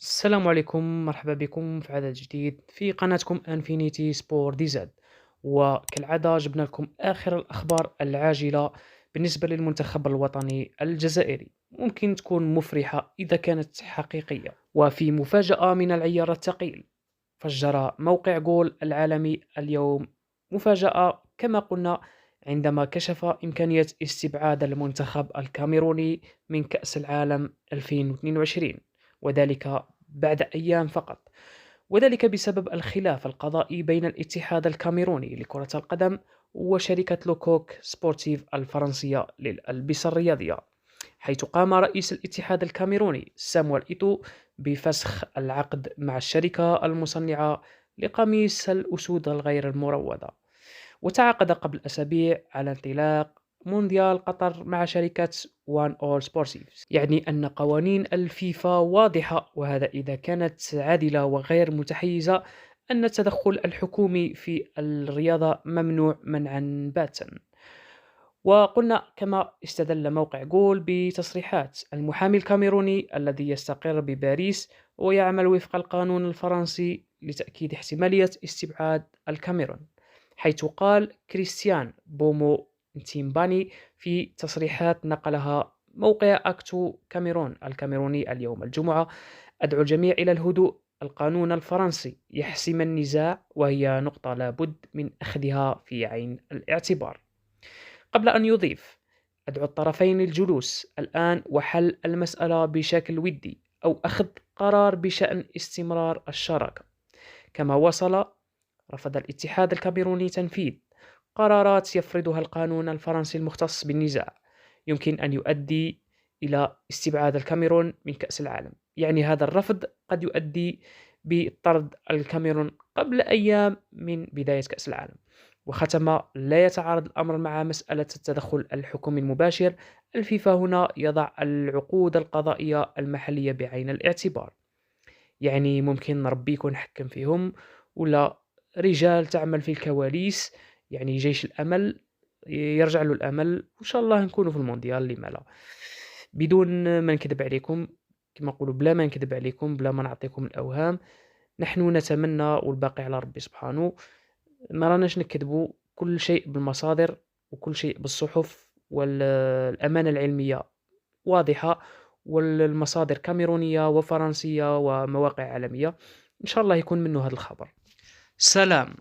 السلام عليكم، مرحبا بكم في عدد جديد في قناتكم انفينيتي سبور دي زاد. وكالعادة جبنا لكم آخر الأخبار العاجلة بالنسبة للمنتخب الوطني الجزائري. ممكن تكون مفرحة إذا كانت حقيقية. وفي مفاجأة من العيار الثقيل، فجر موقع جول العالمي اليوم مفاجأة كما قلنا، عندما كشف إمكانية استبعاد المنتخب الكاميروني من كأس العالم 2022، وذلك بعد أيام فقط. وذلك بسبب الخلاف القضائي بين الاتحاد الكاميروني لكرة القدم وشركة لوكوك سبورتيف الفرنسية للألبسة الرياضية، حيث قام رئيس الاتحاد الكاميروني سامويل إيتو بفسخ العقد مع الشركة المصنعة لقميص الأسود الغير المروضة. وتعاقد قبل أسابيع على انطلاق مونديال قطر مع شركة وان أول سبورتيفز. يعني أن قوانين الفيفا واضحة، وهذا إذا كانت عادلة وغير متحيزة، أن التدخل الحكومي في الرياضة ممنوع منعا باتا. وقلنا كما استدل موقع جول بتصريحات المحامي الكاميروني الذي يستقر بباريس ويعمل وفق القانون الفرنسي لتأكيد احتمالية استبعاد الكاميرون، حيث قال كريستيان بومو نتيمباني في تصريحات نقلها موقع أكتو كاميرون الكاميروني اليوم الجمعة: أدعو الجميع إلى الهدوء، القانون الفرنسي يحسم النزاع، وهي نقطة لابد من أخذها في عين الاعتبار. قبل أن يضيف: أدعو الطرفين للجلوس الآن وحل المسألة بشكل ودي أو أخذ قرار بشأن استمرار الشراكة. كما وصل: رفض الاتحاد الكاميروني تنفيذ قرارات يفرضها القانون الفرنسي المختص بالنزاع يمكن أن يؤدي إلى استبعاد الكاميرون من كأس العالم. يعني هذا الرفض قد يؤدي بطرد الكاميرون قبل أيام من بداية كأس العالم. وختم: لا يتعارض الأمر مع مسألة التدخل الحكومي المباشر. الفيفا هنا يضع العقود القضائية المحلية بعين الاعتبار. يعني ممكن ربي يكون حكم فيهم، ولا رجال تعمل في الكواليس، يعني جيش الأمل يرجع له الأمل، وإن شاء الله نكونوا في المونديال. لما لا؟ بدون ما نكذب عليكم، كما نقولوا بلا ما نكذب عليكم، بلا ما نعطيكم الأوهام، نحن نتمنى والباقي على ربي سبحانه. ما راناش نكذبوا، كل شيء بالمصادر وكل شيء بالصحف، والأمانة العلمية واضحة، والمصادر كاميرونية وفرنسية ومواقع عالمية. إن شاء الله يكون منه هذا الخبر. سلام.